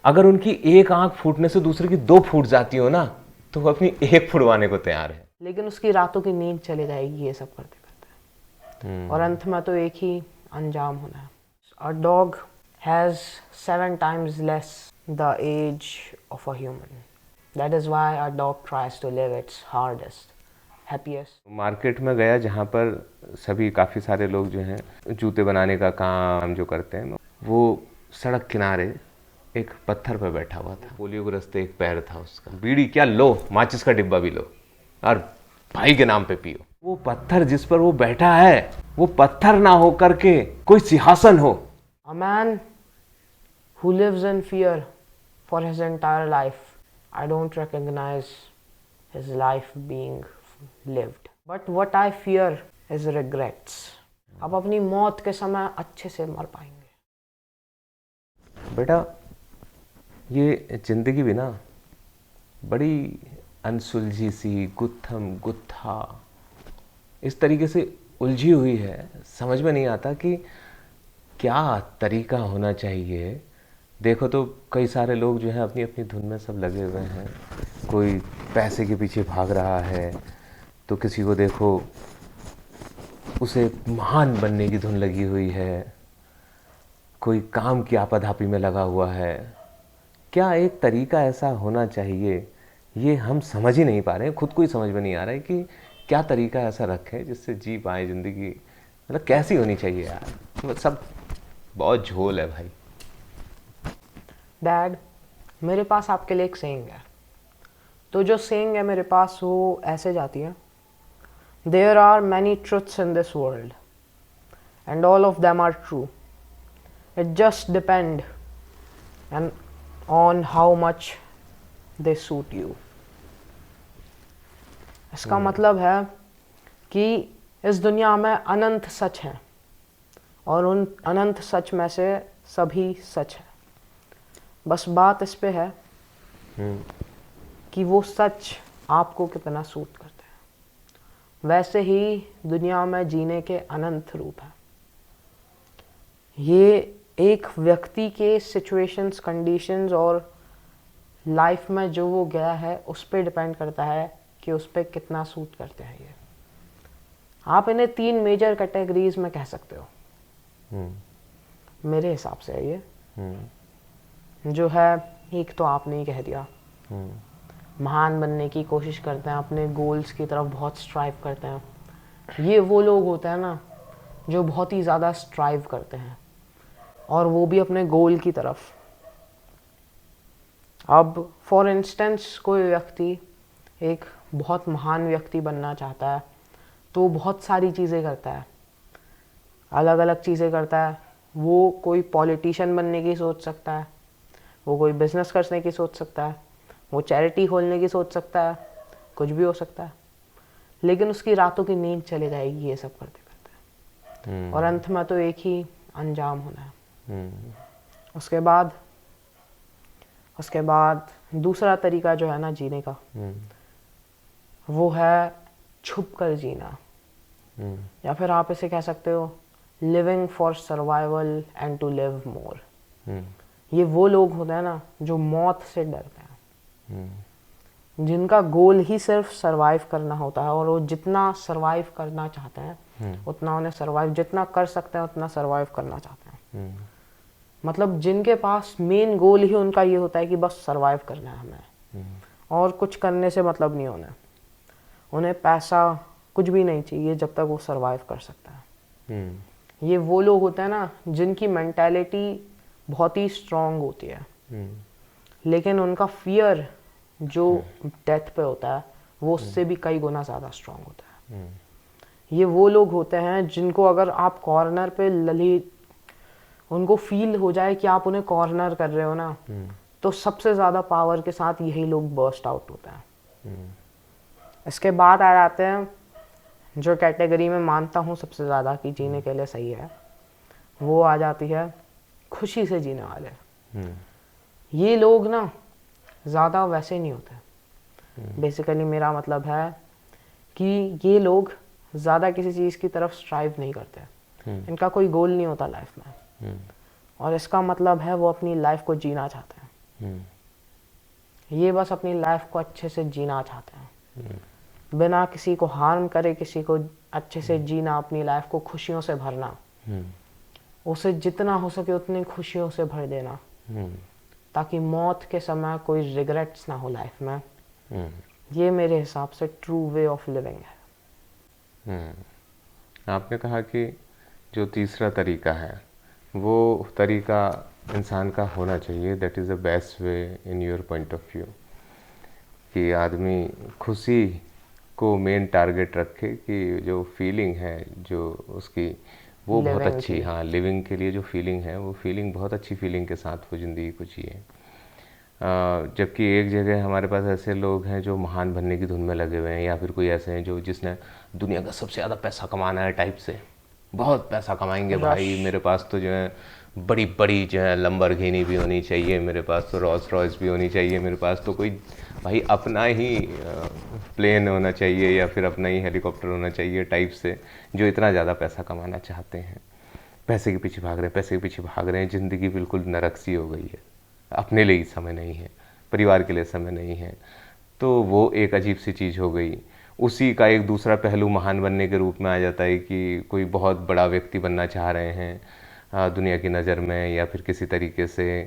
अगर उनकी एक आंख फूटने से दूसरे की दो फूट जाती हो ना, तो वो अपनी एक फुड़वाने को तैयार है। लेकिन उसकी रातों की नींद चली जाएगी ये सब करते करते, और अंत में तो एक ही अंजाम होना है। A dog has 7 times less the age of a human. That is why a dog tries to live its hardest happiest. Market में गया जहाँ पर सभी काफ़ी सारे लोग जो हैं जूते बनाने का काम जो करते हैं, वो सड़क किनारे एक पत्थर पर बैठा हुआ था। पोलियोग्रस्त एक पैर था उसका। बीड़ी क्या, लो माचिस का डिब्बा भी लो और भाई के नाम पे पियो। वो पत्थर जिस पर वो बैठा है वो पत्थर ना हो करके कोई सिंहासन हो। A man who lives in fear for his entire life, I don't recognize his life being lived. But what I fear is regrets. आप अपनी मौत के समय अच्छे से मर पाएंगे। बेटा, ये जिंदगी भी ना बड़ी अनसुलझी सी गुत्थम गुत्था इस तरीके से उलझी हुई है, समझ में नहीं आता कि क्या तरीका होना चाहिए। देखो तो कई सारे लोग जो हैं अपनी अपनी धुन में सब लगे हुए हैं। कोई पैसे के पीछे भाग रहा है, तो किसी को देखो उसे महान बनने की धुन लगी हुई है, कोई काम की आपाधापी में लगा हुआ है। क्या एक तरीका ऐसा होना चाहिए, ये हम समझ ही नहीं पा रहे हैं। खुद को ही समझ में नहीं आ रहा है कि क्या तरीका ऐसा रखें जिससे जी पाए ज़िंदगी। मतलब कैसी होनी चाहिए यार, मतलब सब बहुत झोल है भाई। डैड, मेरे पास आपके लिए एक सेइंग है। तो जो सेइंग है मेरे पास वो ऐसे जाती है, there are many truths in this world and all of them are true, it just depend and on how much they suit you. इसका मतलब है कि इस दुनिया में अनंत सच हैं और उन अनंत सच में से सभी सच है। बस बात इस पे है कि वो सच आपको कितना सूट करते हैं। वैसे ही दुनिया में जीने के अनंत रूप हैं। ये एक व्यक्ति के सिचुएशंस, कंडीशंस और लाइफ में जो वो गया है उस पे डिपेंड करता है कि उस पे कितना सूट करते हैं ये। आप इन्हें 3 मेजर कैटेगरीज में कह सकते हो मेरे हिसाब से। ये जो है, एक तो आपने ही कह दिया, महान बनने की कोशिश करते हैं, अपने गोल्स की तरफ बहुत स्ट्राइव करते हैं। ये वो लोग होते हैं ना जो बहुत ही ज़्यादा स्ट्राइव करते हैं, और वो भी अपने गोल की तरफ। अब फॉर इंस्टेंस कोई व्यक्ति एक बहुत महान व्यक्ति बनना चाहता है तो बहुत सारी चीज़ें करता है, अलग अलग चीज़ें करता है। वो कोई पॉलिटिशियन बनने की सोच सकता है, वो कोई बिजनेस करने की सोच सकता है, वो चैरिटी खोलने की सोच सकता है, कुछ भी हो सकता है। लेकिन उसकी रातों की नींद चली जाएगी ये सब करते करते, और अंत में तो एक ही अंजाम होना है। उसके बाद दूसरा तरीका जो है ना जीने का, वो है छुप कर जीना, या फिर आप इसे कह सकते हो living for survival and to live more. ये वो लोग होते हैं ना जो मौत से डरते हैं, जिनका गोल ही सिर्फ सरवाइव करना होता है, और वो जितना सरवाइव करना चाहते हैं उतना उन्हें सरवाइव, जितना कर सकते हैं उतना सरवाइव करना चाहते हैं। मतलब जिनके पास मेन गोल ही उनका ये होता है कि बस सरवाइव करना है हमें, और कुछ करने से मतलब नहीं होना। उन्हें पैसा कुछ भी नहीं चाहिए जब तक वो सरवाइव कर सकता है। ये वो लोग होते हैं ना जिनकी मेंटालिटी बहुत ही स्ट्रांग होती है, लेकिन उनका फियर जो डेथ पे होता है वो उससे भी कई गुना ज़्यादा स्ट्रांग होता है। ये वो लोग होते हैं जिनको अगर आप कॉर्नर पे उनको फील हो जाए कि आप उन्हें कॉर्नर कर रहे हो ना, तो सबसे ज़्यादा पावर के साथ यही लोग बर्स्ट आउट होते हैं। इसके बाद आ जाते हैं जो कैटेगरी में मानता हूँ सबसे ज़्यादा कि जीने के लिए सही है, वो आ जाती है खुशी से जीने वाले। ये लोग ना ज़्यादा वैसे नहीं होते। बेसिकली मेरा मतलब है कि ये लोग ज़्यादा किसी चीज़ की तरफ स्ट्राइव नहीं करते, इनका कोई गोल नहीं होता लाइफ में, और इसका मतलब है वो अपनी लाइफ को जीना चाहते हैं। ये बस अपनी लाइफ को अच्छे से जीना चाहते हैं, बिना किसी को हार्म करे, किसी को अच्छे से जीना, अपनी लाइफ को खुशियों से भरना, उसे जितना हो सके उतनी खुशियों से भर देना, ताकि मौत के समय कोई रिग्रेट्स ना हो लाइफ में। ये मेरे हिसाब से ट्रू वे ऑफ लिविंग है। आपने कहा कि जो तीसरा तरीका है वो तरीका इंसान का होना चाहिए, that is the best way in your point of view, कि आदमी खुशी को मेन टारगेट रखे, कि जो फीलिंग है जो उसकी वो बहुत अच्छी, हाँ, लिविंग के लिए जो फीलिंग है वो फीलिंग बहुत अच्छी फीलिंग के साथ वो ज़िंदगी को जिए। जबकि एक जगह हमारे पास ऐसे लोग हैं जो महान बनने की धुन में लगे हुए हैं, या फिर कोई ऐसे हैं जो जिसने दुनिया का सबसे ज़्यादा पैसा कमाना है टाइप से, बहुत पैसा कमाएंगे भाई, मेरे पास तो जो है बड़ी बड़ी जो है लंबरगिनी भी होनी चाहिए, मेरे पास तो रोल्स रॉयस भी होनी चाहिए, मेरे पास तो कोई भाई अपना ही प्लेन होना चाहिए या फिर अपना ही हेलीकॉप्टर होना चाहिए टाइप से, जो इतना ज़्यादा पैसा कमाना चाहते हैं। पैसे के पीछे भाग रहे हैं, पैसे के पीछे भाग रहे हैं, ज़िंदगी बिल्कुल नरक सी हो गई है, अपने लिए समय नहीं है, परिवार के लिए समय नहीं है। तो वो एक अजीब सी चीज़ हो गई। उसी का एक दूसरा पहलू महान बनने के रूप में आ जाता है कि कोई बहुत बड़ा व्यक्ति बनना चाह रहे हैं दुनिया की नज़र में या फिर किसी तरीके से,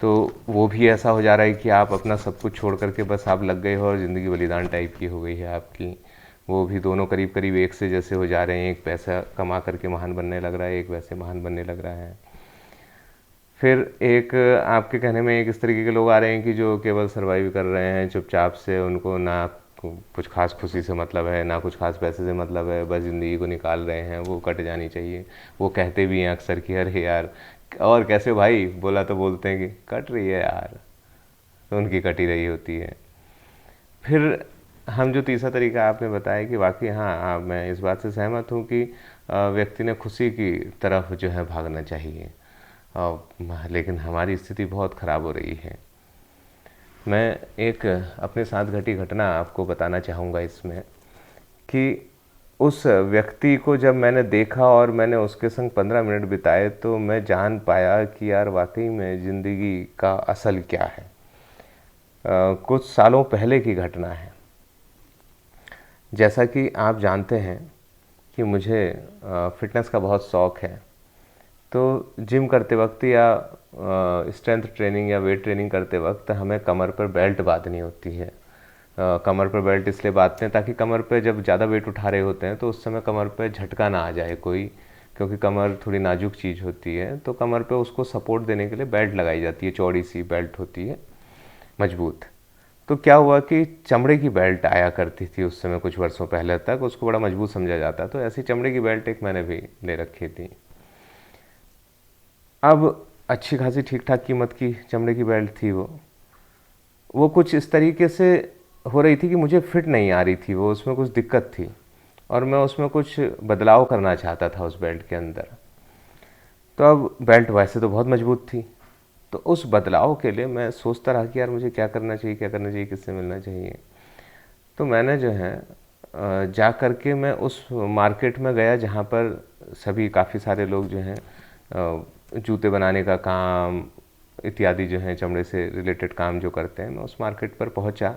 तो वो भी ऐसा हो जा रहा है कि आप अपना सब कुछ छोड़ करके बस आप लग गए हो और ज़िंदगी बलिदान टाइप की हो गई है आपकी। वो भी दोनों करीब करीब एक से जैसे हो जा रहे हैं, एक पैसा कमा करके महान बनने लग रहा है, एक वैसे महान बनने लग रहा है। फिर एक आपके कहने में एक इस तरीके के लोग आ रहे हैं कि जो केवल सर्वाइव कर रहे हैं चुपचाप से, उनको ना कुछ खास खुशी से मतलब है, ना कुछ खास पैसे से मतलब है, बस ज़िंदगी को निकाल रहे हैं, वो कट जानी चाहिए। वो कहते भी हैं अक्सर कि अरे यार और कैसे भाई, बोला तो बोलते हैं कि कट रही है यार, तो उनकी कटी रही होती है। फिर हम जो तीसरा तरीका आपने बताया कि वाकई हाँ, मैं इस बात से सहमत हूँ कि व्यक्ति ने खुशी की तरफ जो है भागना चाहिए, लेकिन हमारी स्थिति बहुत ख़राब हो रही है। मैं एक अपने साथ घटी घटना आपको बताना चाहूँगा इसमें, कि उस व्यक्ति को जब मैंने देखा और मैंने उसके संग 15 मिनट बिताए तो मैं जान पाया कि यार वाकई में ज़िंदगी का असल क्या है। कुछ सालों पहले की घटना है। जैसा कि आप जानते हैं कि मुझे फ़िटनेस का बहुत शौक़ है, तो जिम करते वक्त या स्ट्रेंथ ट्रेनिंग या वेट ट्रेनिंग करते वक्त हमें कमर पर बेल्ट बांधनी होती है। कमर पर बेल्ट इसलिए बांधते हैं ताकि कमर पे जब ज़्यादा वेट उठा रहे होते हैं तो उस समय कमर पे झटका ना आ जाए कोई, क्योंकि कमर थोड़ी नाजुक चीज़ होती है, तो कमर पे उसको सपोर्ट देने के लिए बेल्ट लगाई जाती है, चौड़ी सी बेल्ट होती है, मजबूत। तो क्या हुआ कि चमड़े की बेल्ट आया करती थी उस समय, कुछ वर्षों पहले तक उसको बड़ा मजबूत समझा जाता, तो ऐसी चमड़े की बेल्ट एक मैंने भी ले रखी थी। अब अच्छी खासी ठीक ठाक कीमत की चमड़े की बेल्ट थी वो कुछ इस तरीके से हो रही थी कि मुझे फिट नहीं आ रही थी वो, उसमें कुछ दिक्कत थी और मैं उसमें कुछ बदलाव करना चाहता था उस बेल्ट के अंदर। तो अब बेल्ट वैसे तो बहुत मजबूत थी, तो उस बदलाव के लिए मैं सोचता रहा कि यार मुझे क्या करना चाहिए, क्या करना चाहिए, किससे मिलना चाहिए। तो मैंने जो है जा कर के मैं उस मार्केट में गया जहाँ पर सभी काफ़ी सारे लोग जो हैं जूते बनाने का काम इत्यादि जो हैं चमड़े से रिलेटेड काम जो करते हैं, मैं उस मार्केट पर पहुंचा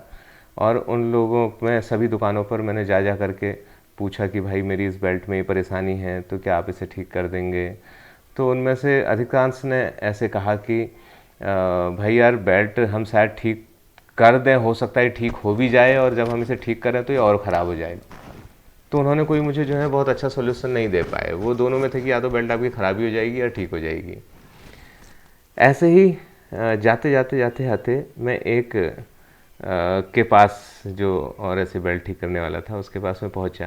और उन लोगों में सभी दुकानों पर मैंने जा करके पूछा कि भाई मेरी इस बेल्ट में ये परेशानी है तो क्या आप इसे ठीक कर देंगे। तो उनमें से अधिकांश ने ऐसे कहा कि भाई यार बेल्ट हम शायद ठीक कर दें, हो सकता है ठीक हो भी जाए और जब हम इसे ठीक करें तो ये और ख़राब हो जाए। तो उन्होंने कोई मुझे जो है बहुत अच्छा सोल्यूशन नहीं दे पाए। वो दोनों में थे कि या तो बेल्ट आपकी ख़राबी हो जाएगी या ठीक हो जाएगी। ऐसे ही जाते मैं एक के पास जो और ऐसे बेल्ट ठीक करने वाला था उसके पास मैं पहुंचा,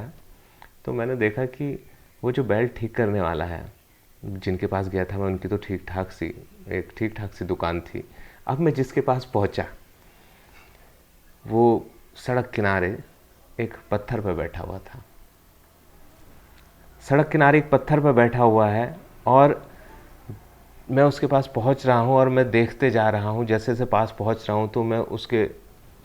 तो मैंने देखा कि वो जो बेल्ट ठीक करने वाला है जिनके पास गया था मैं, उनकी तो ठीक ठाक सी दुकान थी। अब मैं जिसके पास पहुंचा वो सड़क किनारे एक पत्थर पर बैठा हुआ था। सड़क किनारे एक पत्थर पर बैठा हुआ है और मैं उसके पास पहुंच रहा हूं और मैं देखते जा रहा हूं, जैसे जैसे पास पहुंच रहा हूं तो मैं उसके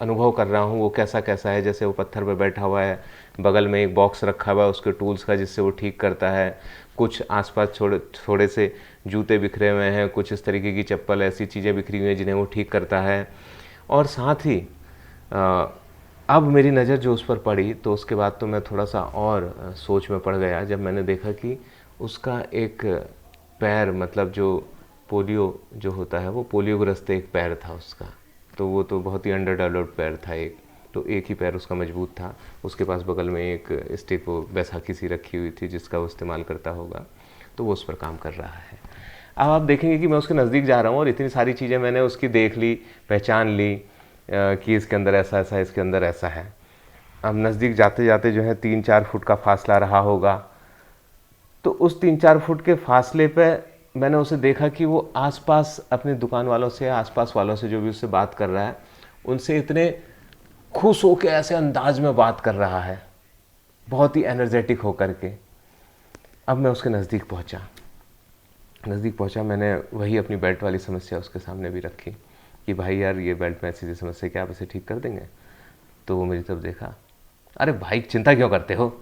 अनुभव कर रहा हूं वो कैसा कैसा है। जैसे वो पत्थर पर बैठा हुआ है, बगल में एक बॉक्स रखा हुआ है उसके टूल्स का जिससे वो ठीक करता है, कुछ आसपास थोड़े से जूते बिखरे हुए हैं, कुछ इस तरीके की चप्पल, ऐसी चीज़ें बिखरी हुई हैं जिन्हें वो ठीक करता है। और साथ ही अब मेरी नज़र जो उस पर पड़ी तो उसके बाद तो मैं थोड़ा सा और सोच में पड़ गया जब मैंने देखा कि उसका एक पैर, मतलब जो पोलियो जो होता है, वो पोलियोग्रस्त एक पैर था उसका, तो वो तो बहुत ही अंडर डेवलप्ड पैर था एक, तो एक ही पैर उसका मजबूत था। उसके पास बगल में एक स्टिक, वो बैसाखी सी रखी हुई थी जिसका वो इस्तेमाल करता होगा, तो वो उस पर काम कर रहा है। अब आप देखेंगे कि मैं उसके नज़दीक जा रहा हूँ और इतनी सारी चीज़ें मैंने उसकी देख ली, पहचान ली कि इसके अंदर ऐसा ऐसा है, इसके अंदर ऐसा है। अब नज़दीक जाते जाते जो है 3-4 फुट का फासला रहा होगा, तो उस 3-4 फुट के फासले पे मैंने उसे देखा कि वो आसपास अपने दुकान वालों से, आसपास वालों से जो भी उससे बात कर रहा है, उनसे इतने खुश होकर ऐसे अंदाज में बात कर रहा है, बहुत ही एनर्जेटिक होकर के। अब मैं उसके नज़दीक पहुंचा, मैंने वही अपनी बेल्ट वाली समस्या उसके सामने भी रखी कि भाई यार ये बेल्ट में ऐसी समस्या, क्या आप इसे ठीक कर देंगे? तो वो मेरी तरफ देखा, अरे भाई चिंता क्यों करते हो,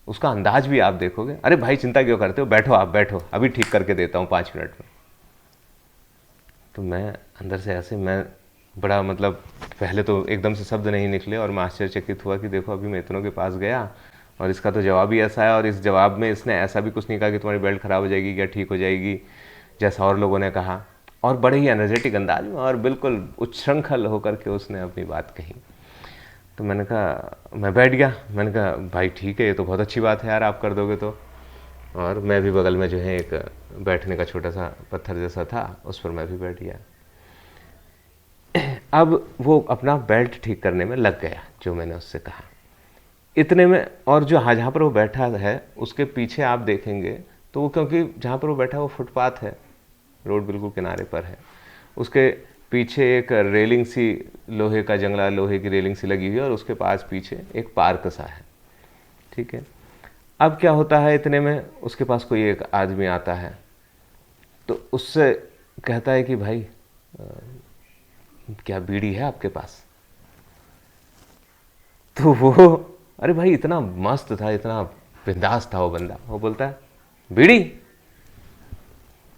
उसका अंदाज भी आप देखोगे, अरे भाई चिंता क्यों करते हो, बैठो आप बैठो, अभी ठीक करके देता हूँ 5 मिनट में। तो मैं अंदर से ऐसे, मैं बड़ा, मतलब पहले तो एकदम से शब्द नहीं निकले और मैं आश्चर्यचकित हुआ कि देखो अभी मैं इतनों के पास गया और इसका तो जवाब ही ऐसा है, और इस जवाब में इसने ऐसा भी कुछ नहीं कहा कि तुम्हारी बेल्ट ख़राब हो जाएगी या ठीक हो जाएगी जैसा और लोगों ने कहा, और बड़े ही एनर्जेटिक अंदाज में और बिल्कुल उच्छृंखल होकर के उसने अपनी बात कही। तो मैंने कहा, मैं बैठ गया, मैंने कहा भाई ठीक है, ये तो बहुत अच्छी बात है यार, आप कर दोगे तो। और मैं भी बगल में जो है एक बैठने का छोटा सा पत्थर जैसा था, उस पर मैं भी बैठ गया। अब वो अपना बेल्ट ठीक करने में लग गया जो मैंने उससे कहा। इतने में, और जो जहाँ पर वो बैठा है उसके पीछे आप देखेंगे तो वो, क्योंकि जहाँ पर वो बैठा है वो फुटपाथ है, रोड बिल्कुल किनारे पर है, उसके पीछे एक रेलिंग सी, लोहे का जंगला, लोहे की रेलिंग सी लगी हुई है, और उसके पास पीछे एक पार्क सा है, ठीक है। अब क्या होता है, इतने में उसके पास कोई एक आदमी आता है, तो उससे कहता है कि भाई क्या बीड़ी है आपके पास? तो वो, अरे भाई इतना मस्त था, इतना बिंदास था वो बंदा, वो बोलता है बीड़ी,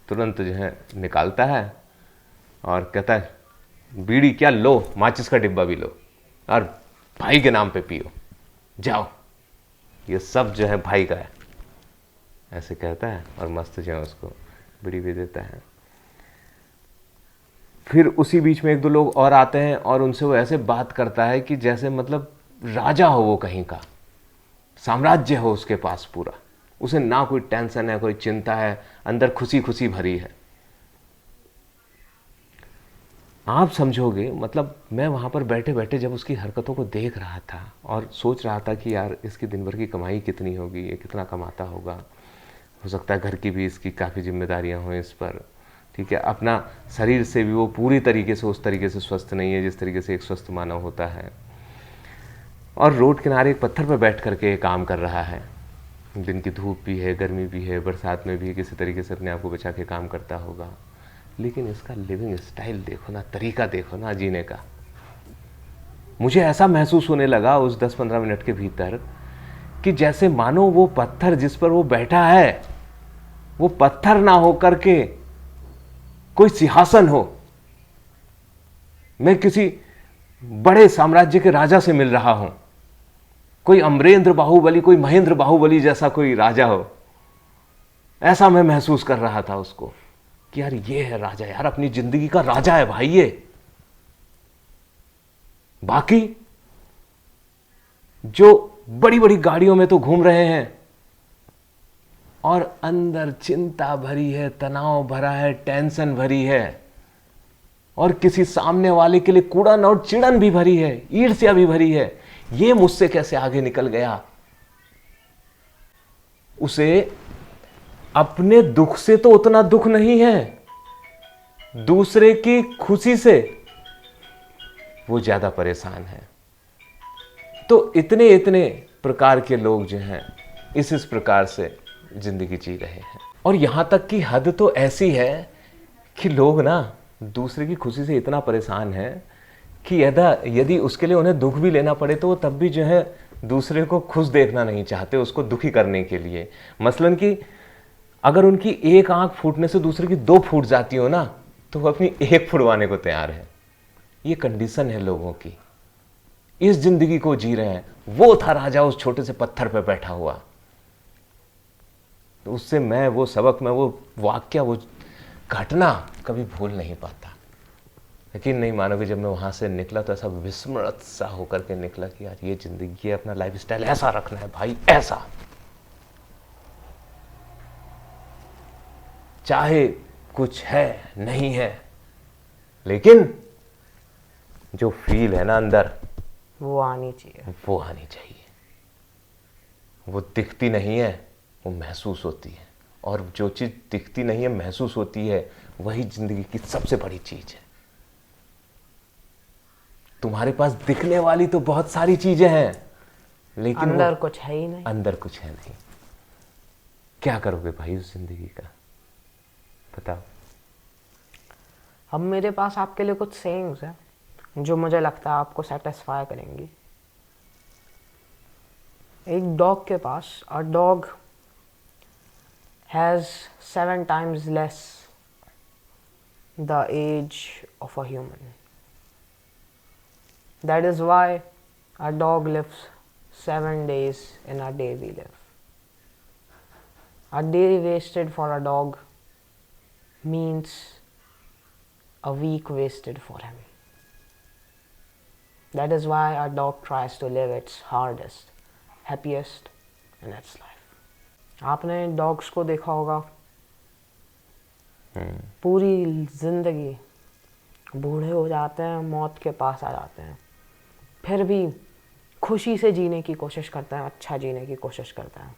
तुरंत जो है निकालता है और कहता है बीड़ी क्या, लो माचिस का डिब्बा भी लो और भाई के नाम पे पियो, जाओ, ये सब जो है भाई का है, ऐसे कहता है और मस्त जो है उसको बीड़ी भी देता है। फिर उसी बीच में 1-2 लोग और आते हैं और उनसे वो ऐसे बात करता है कि जैसे मतलब राजा हो वो, कहीं का साम्राज्य हो उसके पास पूरा, उसे ना कोई टेंशन है, कोई चिंता है, अंदर खुशी खुशी भरी है। आप समझोगे, मतलब मैं वहाँ पर बैठे बैठे जब उसकी हरकतों को देख रहा था और सोच रहा था कि यार इसकी दिन भर की कमाई कितनी होगी, ये कितना कमाता होगा, हो सकता है घर की भी इसकी काफ़ी जिम्मेदारियाँ हों इस पर, ठीक है, अपना शरीर से भी वो पूरी तरीके से उस तरीके से स्वस्थ नहीं है जिस तरीके से एक स्वस्थ मानव होता है, और रोड किनारे एक पत्थर पर बैठ करके काम कर रहा है, दिन की धूप भी है, गर्मी भी है, बरसात में भी किसी तरीके से अपने आप को बचा के काम करता होगा, लेकिन इसका लिविंग स्टाइल देखो ना, तरीका देखो ना जीने का। मुझे ऐसा महसूस होने लगा उस 10-15 मिनट के भीतर कि जैसे मानो वो पत्थर जिस पर वो बैठा है वो पत्थर ना हो करके कोई सिंहासन हो, मैं किसी बड़े साम्राज्य के राजा से मिल रहा हूं, कोई अमरेंद्र बाहुबली, कोई महेंद्र बाहुबली जैसा कोई राजा हो, ऐसा मैं महसूस कर रहा था उसको कि यार ये है राजा, यार अपनी जिंदगी का राजा है भाई ये। बाकी जो बड़ी बड़ी गाड़ियों में तो घूम रहे हैं और अंदर चिंता भरी है, तनाव भरा है, टेंशन भरी है, और किसी सामने वाले के लिए कुड़न और चिड़न भी भरी है, ईर्ष्या भी भरी है, ये मुझसे कैसे आगे निकल गया। उसे अपने दुख से तो उतना दुख नहीं है, दूसरे की खुशी से वो ज्यादा परेशान है। तो इतने इतने प्रकार के लोग जो हैं इस प्रकार से जिंदगी जी रहे हैं, और यहां तक कि हद तो ऐसी है कि लोग ना दूसरे की खुशी से इतना परेशान है कि यदि उसके लिए उन्हें दुख भी लेना पड़े तो वो तब भी जो है दूसरे को खुश देखना नहीं चाहते, उसको दुखी करने के लिए। मसलन कि अगर उनकी एक आंख फूटने से दूसरे की 2 फूट जाती हो ना, तो वो अपनी 1 फुड़वाने को तैयार है। ये कंडीशन है लोगों की, इस जिंदगी को जी रहे हैं। वो था राजा उस छोटे से पत्थर पे बैठा हुआ। तो उससे मैं वो सबक, मैं वो वाक्य, वो घटना कभी भूल नहीं पाता। यकीन नहीं मानोगे, जब मैं वहां से निकला तो ऐसा विस्मृत सा होकर के निकला कि यार ये जिंदगी है, अपना लाइफस्टाइल ऐसा रखना है भाई, ऐसा। चाहे कुछ है नहीं है, लेकिन जो फील है ना अंदर, वो आनी चाहिए। वो आनी चाहिए। वो दिखती नहीं है, वो महसूस होती है। और जो चीज दिखती नहीं है, महसूस होती है, वही जिंदगी की सबसे बड़ी चीज है। तुम्हारे पास दिखने वाली तो बहुत सारी चीजें हैं, लेकिन अंदर कुछ है ही नहीं। अंदर कुछ है नहीं। क्या करोगे भाई उस जिंदगी का, बताओ। अब मेरे पास आपके लिए कुछ सेइंग्स हैं जो मुझे लगता है आपको सेटिस्फाई करेंगी। एक डॉग के पास, a dog has 7 times less the age of a human. That is why a dog lives 7 days in a day we live. A day wasted for a dog means a week wasted for him. That is why a dog tries to live its hardest, happiest in its life. आपने dogs को देखा होगा, पूरी जिंदगी बूढ़े हो जाते हैं, मौत के पास आ जाते हैं, फिर भी खुशी से जीने की कोशिश करते हैं, अच्छा जीने की कोशिश करते हैं,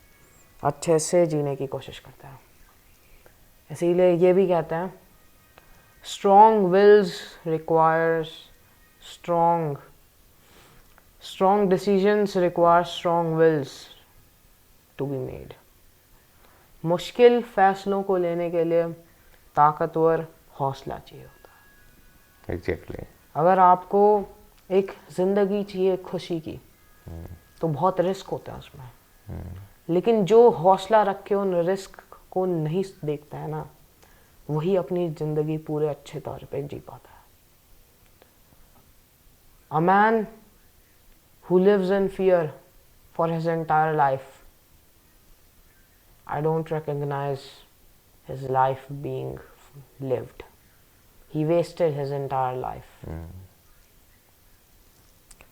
अच्छे से जीने की कोशिश करते हैं। इसीलिए ये भी कहते हैं, strong wills requires strong decisions require strong wills to be made. मुश्किल फैसलों को लेने के लिए ताकतवर हौसला चाहिए होता है। Exactly. अगर आपको एक जिंदगी चाहिए खुशी की, तो बहुत रिस्क होता है उसमें, लेकिन जो हौसला रख के उन रिस्क को नहीं देखता है ना, वही अपनी जिंदगी पूरे अच्छे तौर पे जी पाता है। A man who lives in fear for his entire life, I don't recognize his life being lived. He wasted his entire life.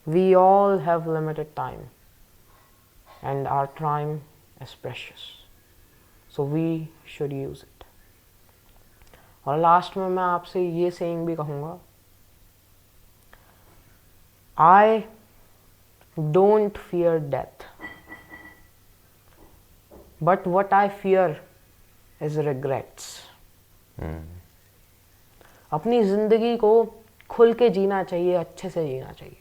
We all have limited time, and our time is precious, so we should use it. और last में मैं आपसे ये saying भी कहूँगा, I don't fear death, but what I fear is regrets. अपनी जिंदगी को खुल के जीना चाहिए, अच्छे से जीना चाहिए,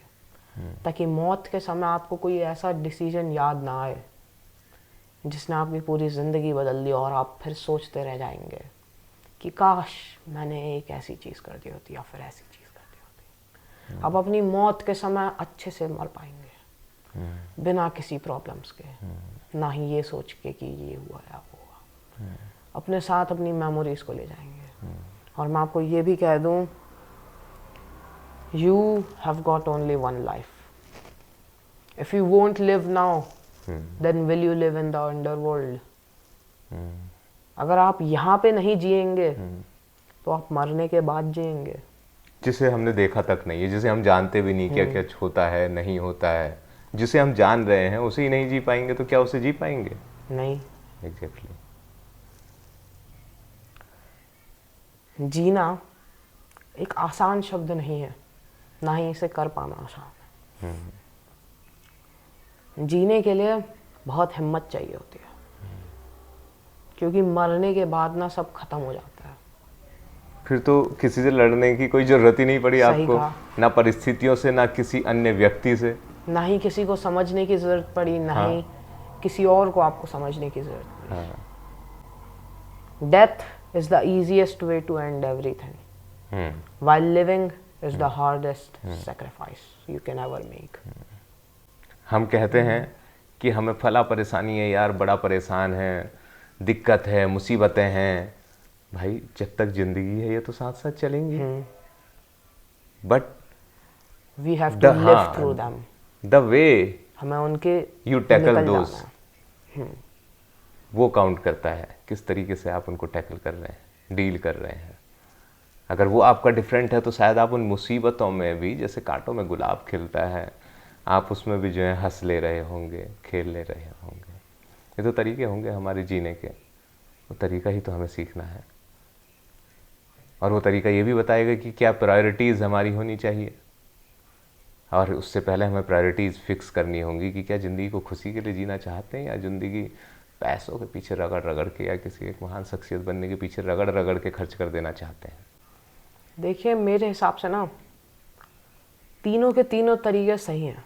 ताकि मौत के समय आपको कोई ऐसा डिसीजन याद ना आए जिसने आपकी पूरी जिंदगी बदल दी और आप फिर सोचते रह जाएंगे कि काश मैंने एक ऐसी चीज कर दी होती या फिर ऐसी चीज कर दी होती। आप अपनी मौत के समय अच्छे से मर पाएंगे, बिना किसी प्रॉब्लम्स के, ना ही ये सोच के कि ये हुआ या वो हुआ। अपने साथ अपनी मेमोरीज को ले जाएंगे। और मैं आपको ये भी कह दूं, you have got only one life. If you won't live now, then will you live in the underworld? अगर आप यहाँ पे नहीं जिएंगे तो आप मरने के बाद जिएंगे, जिसे हमने देखा तक नहीं है, जिसे हम जानते भी नहीं क्या क्या होता है नहीं होता है। जिसे हम जान रहे हैं उसे ही नहीं जी पाएंगे तो क्या उसे जी पाएंगे? नहीं। एग्जैक्टली। जीना एक आसान शब्द नहीं है, ना ही इसे कर पाना आसान है। जीने के लिए बहुत हिम्मत चाहिए होती है, क्योंकि मरने के बाद ना सब खत्म हो जाता है। फिर तो किसी से लड़ने की कोई जरूरत ही नहीं पड़ी आपको, ना परिस्थितियों से, ना किसी अन्य व्यक्ति से, ना ही किसी को समझने की जरूरत पड़ी, ना ही किसी और को आपको समझने की जरूरत पड़ी। Death is the easiest way to end everything, while living is the hardest sacrifice you can ever make. हम कहते हैं कि हमें फला परेशानी है यार, बड़ा परेशान है, दिक्कत है, मुसीबतें हैं, भाई जब तक ज़िंदगी है ये तो साथ साथ चलेंगी। But we have to live through them, the way हमें उनके यू टैकल निकल दोज, जाना है। वो काउंट करता है, किस तरीके से आप उनको टैकल कर रहे हैं, डील कर रहे हैं। अगर वो आपका डिफरेंट है तो शायद आप उन मुसीबतों में भी, जैसे कांटों में गुलाब खिलता है, आप उसमें भी जो है हंस ले रहे होंगे, खेल ले रहे होंगे। ये तो तरीके होंगे हमारे जीने के, वो तरीका ही तो हमें सीखना है। और वो तरीका ये भी बताएगा कि क्या प्रायोरिटीज़ हमारी होनी चाहिए, और उससे पहले हमें प्रायोरिटीज़ फिक्स करनी होंगी कि क्या ज़िंदगी को खुशी के लिए जीना चाहते हैं, या ज़िंदगी पैसों के पीछे रगड़ रगड़ के, या किसी एक महान शख्सियत बनने के पीछे रगड़ रगड़ के खर्च कर देना चाहते हैं। देखिए मेरे हिसाब से ना तीनों के तीनों तरीके सही हैं।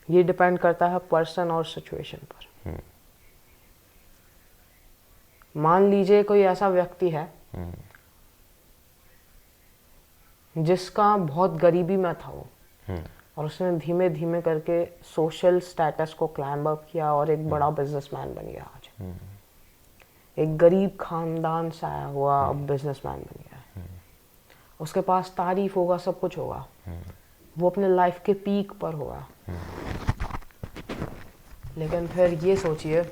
ये डिपेंड करता है पर्सन और सिचुएशन पर। मान लीजिए कोई ऐसा व्यक्ति है जिसका बहुत गरीबी में था वो, और उसने धीमे धीमे करके सोशल स्टेटस को क्लाइंब अप किया और एक बड़ा बिजनेसमैन बन गया आज। एक गरीब खानदान से आया हुआ अब बिजनेसमैन बन गया। उसके पास तारीफ होगा, सब कुछ होगा, वो अपने लाइफ के पीक पर होगा। लेकिन फिर ये सोचिए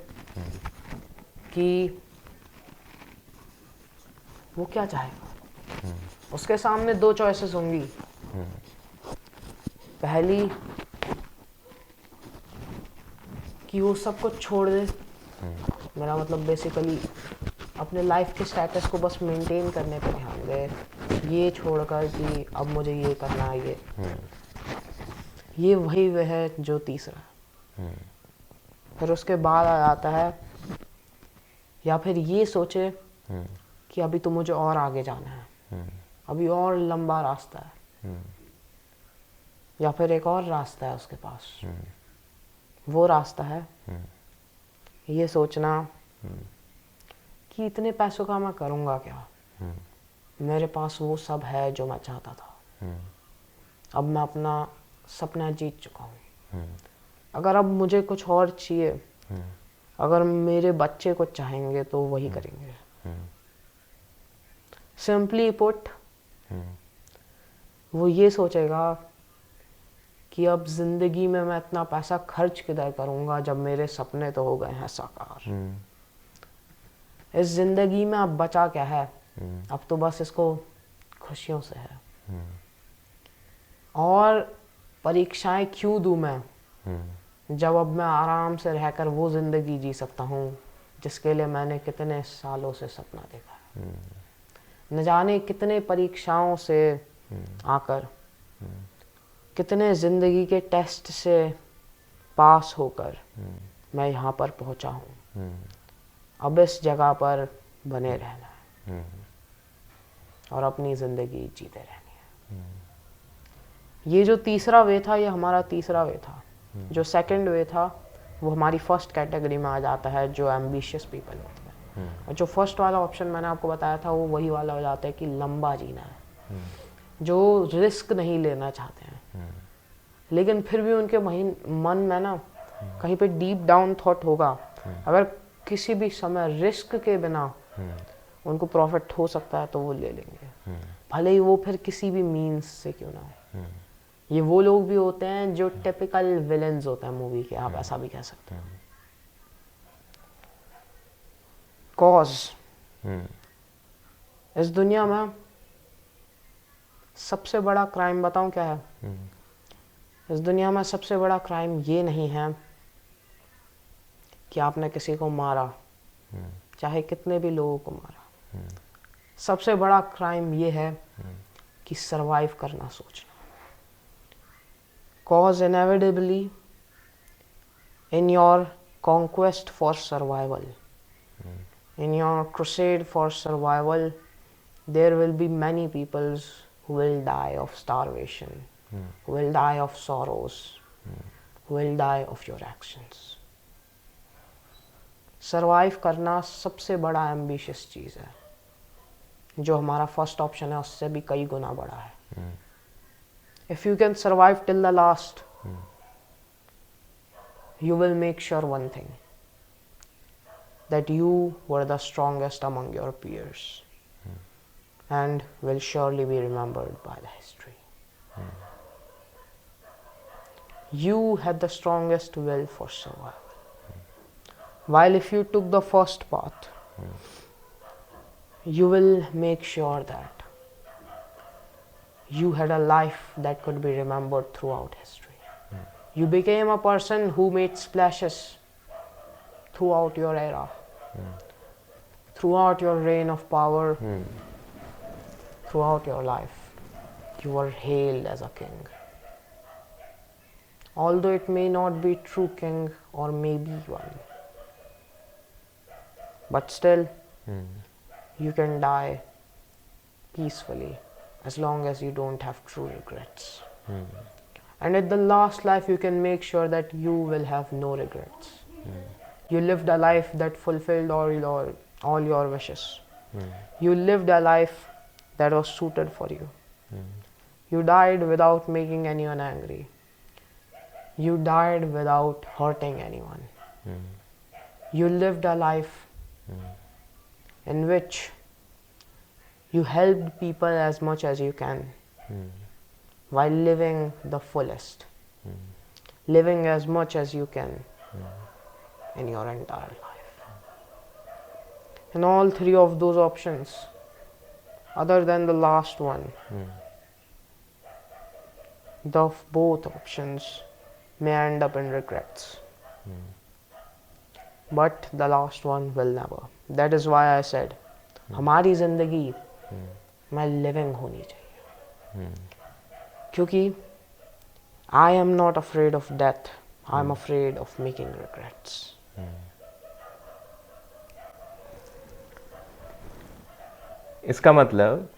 कि वो क्या चाहेगा। उसके सामने दो चॉइसेस होंगी। पहली कि वो सब कुछ छोड़ दे, मेरा मतलब बेसिकली अपने लाइफ के स्टेटस को बस मेंटेन करने पर ध्यान दे, ये छोड़कर कि अब मुझे ये करना है। ये वही वह है जो तीसरा। फिर उसके बाद आ जाता है, या फिर ये सोचे कि अभी तो मुझे और आगे जाना है, अभी और लंबा रास्ता है, या फिर एक और रास्ता है उसके पास। वो रास्ता है ये सोचना कि इतने पैसों का मैं करूँगा क्या, मेरे पास वो सब है जो मैं चाहता था, अब मैं अपना सपना जीत चुका हूँ, अगर अब मुझे कुछ और चाहिए, अगर मेरे बच्चे कुछ चाहेंगे तो वही करेंगे। सिंपली पुट, वो ये सोचेगा कि अब जिंदगी में मैं इतना पैसा खर्च किधर करूँगा जब मेरे सपने तो हो गए हैं साकार। इस जिंदगी में अब बचा क्या है, अब तो बस इसको खुशियों से है। और परीक्षाएं क्यों दूं मैं, जब अब मैं आराम से रहकर वो जिंदगी जी सकता हूँ जिसके लिए मैंने कितने सालों से सपना देखा है। न जाने कितने परीक्षाओं से आकर, कितने जिंदगी के टेस्ट से पास होकर मैं यहाँ पर पहुँचा हूँ। अब इस जगह पर बने रहना है और अपनी जिंदगी जीते रहनी है। ये जो तीसरा वे था, ये हमारा तीसरा वे था। जो सेकंड वे था वो हमारी फर्स्ट कैटेगरी में आ जाता है, जो एम्बिशियस पीपल होते हैं। और जो फर्स्ट वाला ऑप्शन मैंने आपको बताया था वो वही वाला हो जाता है कि लंबा जीना है, जो रिस्क नहीं लेना चाहते हैं। लेकिन फिर भी उनके मन में ना कहीं पे डीप डाउन थॉट होगा, अगर किसी भी समय रिस्क के बिना उनको प्रॉफिट हो सकता है तो वो ले लेंगे, भले ही वो फिर किसी भी मीन्स से क्यों ना हो। ये वो लोग भी होते हैं जो टिपिकल विलेंस होते हैं मूवी के, आप ऐसा भी कह सकते हैं। कॉज, इस दुनिया में सबसे बड़ा क्राइम बताऊं क्या है? इस दुनिया में सबसे बड़ा क्राइम ये नहीं है कि आपने किसी को मारा, चाहे कितने भी लोगों को मारा। सबसे बड़ा क्राइम ये है कि सरवाइव करना सोचना। Cause inevitably in your conquest for survival, in your crusade for survival, there will be many peoples who will die of starvation, who will die of sorrows, who will die of your actions. Survive करना सबसे बड़ा ambitious चीज़ है, जो हमारा first option है उससे भी कई गुना बड़ा है। If you can survive till the last, you will make sure one thing, that you were the strongest among your peers and will surely be remembered by the history. You had the strongest will for survival. While if you took the first path, you will make sure that you had a life that could be remembered throughout history. You became a person who made splashes throughout your era, throughout your reign of power, throughout your life. You were hailed as a king. Although it may not be true king or maybe one, but still you can die peacefully as long as you don't have true regrets. And at the last life you can make sure that you will have no regrets. You lived a life that fulfilled all your wishes. You lived a life that was suited for you. You died without making anyone angry. You died without hurting anyone. You lived a life in which you helped people as much as you can, while living the fullest, living as much as you can in your entire life. And all three of those options, other than the last one, both options may end up in regrets. But the last one will never. That is why I said, हमारी जिंदगी में living होनी चाहिए. क्योंकि I am not afraid of death. I am afraid of making regrets. इसका मतलब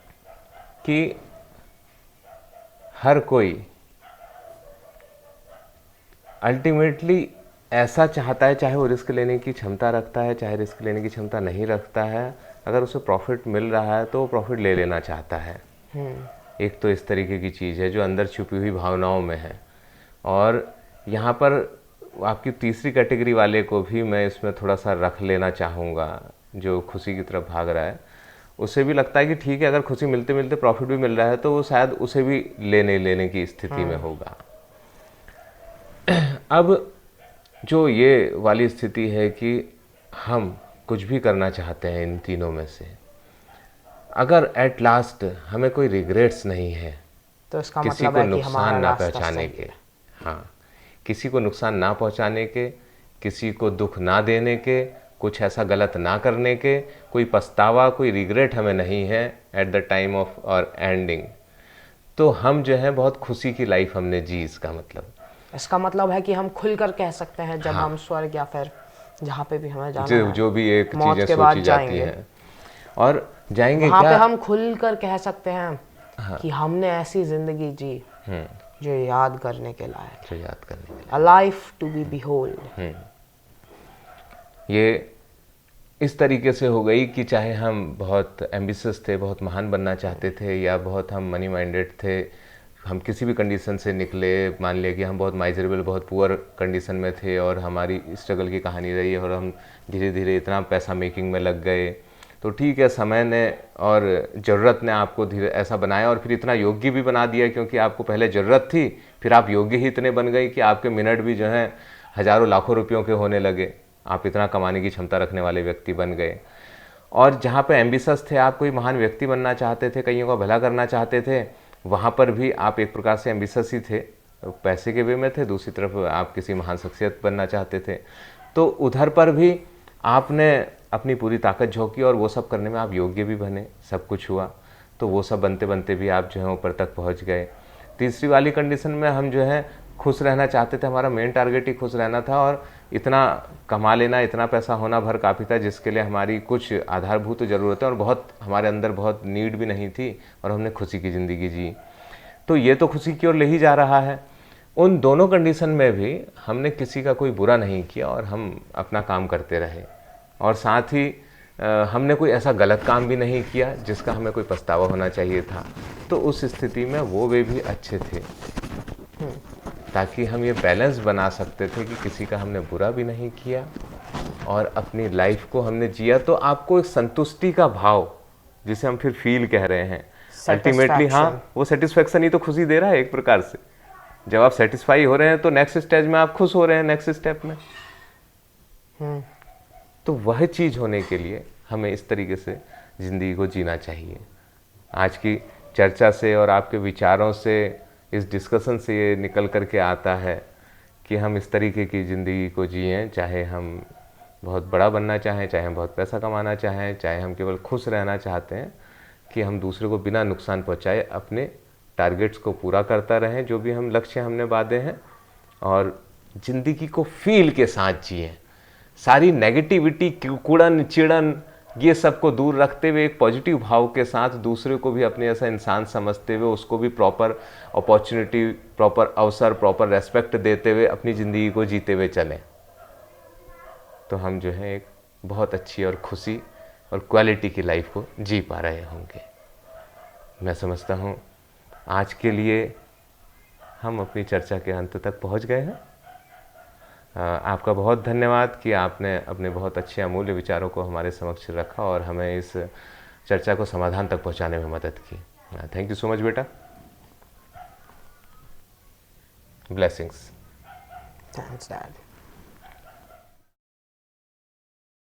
कि हर कोई अल्टीमेटली ऐसा चाहता है, चाहे वो रिस्क लेने की क्षमता रखता है, चाहे रिस्क लेने की क्षमता नहीं रखता है, अगर उसे प्रॉफिट मिल रहा है तो वो प्रॉफिट ले लेना चाहता है. एक तो इस तरीके की चीज़ है जो अंदर छुपी हुई भावनाओं में है. और यहाँ पर आपकी तीसरी कैटेगरी वाले को भी मैं इसमें थोड़ा सा रख लेना चाहूँगा, जो खुशी की तरफ भाग रहा है. उसे भी लगता है कि ठीक है, अगर खुशी मिलते मिलते प्रॉफिट भी मिल रहा है तो वो शायद उसे भी लेने की स्थिति में होगा. अब जो ये वाली स्थिति है कि हम कुछ भी करना चाहते हैं इन तीनों में से, अगर एट लास्ट हमें कोई रिग्रेट्स नहीं है, तो इसका किसी मतलब को है कि नुकसान हमारा ना रास्ता पहुंचाने सही के, है. हाँ, किसी को नुकसान ना पहुंचाने के, किसी को दुख ना देने के, कुछ ऐसा गलत ना करने के, कोई पछतावा, कोई रिग्रेट हमें नहीं है एट द टाइम ऑफ और एंडिंग. तो हम जो है बहुत खुशी की लाइफ हमने जी. इसका मतलब है कि हम खुलकर कह सकते हैं जब हम स्वर्ग या फिर जहाँ पे भी हमें जाना है, जो भी एक मौत चीजें के बाद सोची जाती हैं और जाएंगे वहाँ क्या, पे हम खुलकर कह सकते हैं कि हमने ऐसी जिंदगी जी जो याद करने के लायक, जो याद करने के लिए, a life to be behold. ये इस तरीके से हो गई कि चाहे हम बहुत एम्बिशियस थे, बहुत महान बनना चाहते थे, या बहुत हम मनी माइंडेड थे, हम किसी भी कंडीशन से निकले, मान लिया कि हम बहुत माइजरेबल, बहुत पुअर कंडीशन में थे और हमारी स्ट्रगल की कहानी रही और हम धीरे धीरे इतना पैसा मेकिंग में लग गए, तो ठीक है, समय ने और ज़रूरत ने आपको धीरे ऐसा बनाया और फिर इतना योग्य भी बना दिया, क्योंकि आपको पहले ज़रूरत थी, फिर आप योग्य ही इतने बन गए कि आपके मिनट भी जो हैं हज़ारों लाखों रुपयों के होने लगे. आप इतना कमाने की क्षमता रखने वाले व्यक्ति बन गए. और जहाँ पे एम्बिशस थे, आप कोई महान व्यक्ति बनना चाहते थे, कईयों का भला करना चाहते थे, वहाँ पर भी आप एक प्रकार से एम्बिशस ही थे, पैसे के वे में थे. दूसरी तरफ आप किसी महान शख्सियत बनना चाहते थे, तो उधर पर भी आपने अपनी पूरी ताकत झोंकी और वो सब करने में आप योग्य भी बने, सब कुछ हुआ. तो वो सब बनते बनते भी आप जो है ऊपर तक पहुँच गए. तीसरी वाली कंडीशन में हम जो है खुश रहना चाहते थे, हमारा मेन टारगेट ही खुश रहना था और इतना कमा लेना, इतना पैसा होना भर काफ़ी था जिसके लिए हमारी कुछ आधारभूत ज़रूरतें और बहुत हमारे अंदर बहुत नीड भी नहीं थी, और हमने खुशी की ज़िंदगी जी. तो ये तो खुशी की ओर ले ही जा रहा है. उन दोनों कंडीशन में भी हमने किसी का कोई बुरा नहीं किया और हम अपना काम करते रहे, और साथ ही हमने कोई ऐसा गलत काम भी नहीं किया जिसका हमें कोई पछतावा होना चाहिए था. तो उस स्थिति में वो वे भी अच्छे थे, ताकि हम ये बैलेंस बना सकते थे कि किसी का हमने बुरा भी नहीं किया और अपनी लाइफ को हमने जिया, तो आपको एक संतुष्टि का भाव, जिसे हम फिर फील कह रहे हैं, अल्टीमेटली हाँ वो सेटिस्फेक्शन ही तो खुशी दे रहा है एक प्रकार से। जब आप सेटिस्फाई हो रहे हैं तो नेक्स्ट स्टेज में आप खुश हो रहे हैं, नेक्स्ट स्टेप में। तो वह चीज होने के लिए हमें इस तरीके से जिंदगी को जीना चाहिए। आज की चर्चा से और आपके विचारों से, इस डिस्कशन से ये निकल करके आता है कि हम इस तरीके की ज़िंदगी को जिएं, चाहे हम बहुत बड़ा बनना चाहें, चाहे हम बहुत पैसा कमाना चाहें, चाहे हम केवल खुश रहना चाहते हैं, कि हम दूसरे को बिना नुकसान पहुंचाए अपने टारगेट्स को पूरा करता रहें, जो भी हम लक्ष्य हमने बांधे हैं, और ज़िंदगी को फील के साथ जिएं। सारी नेगेटिविटी, कूड़न चिड़न, ये सब को दूर रखते हुए एक पॉजिटिव भाव के साथ दूसरे को भी अपने जैसा इंसान समझते हुए उसको भी प्रॉपर अपॉर्चुनिटी, प्रॉपर अवसर, प्रॉपर रेस्पेक्ट देते हुए अपनी ज़िंदगी को जीते हुए चलें, तो हम जो है एक बहुत अच्छी और खुशी और क्वालिटी की लाइफ को जी पा रहे होंगे। मैं समझता हूँ आज के लिए हम अपनी चर्चा के अंत तक पहुँच गए हैं। आपका बहुत धन्यवाद कि आपने अपने बहुत अच्छे अमूल्य विचारों को हमारे समक्ष रखा और हमें इस चर्चा को समाधान तक पहुंचाने में मदद की। थैंक यू सो मच बेटा। ब्लेसिंग्स। Thanks dad.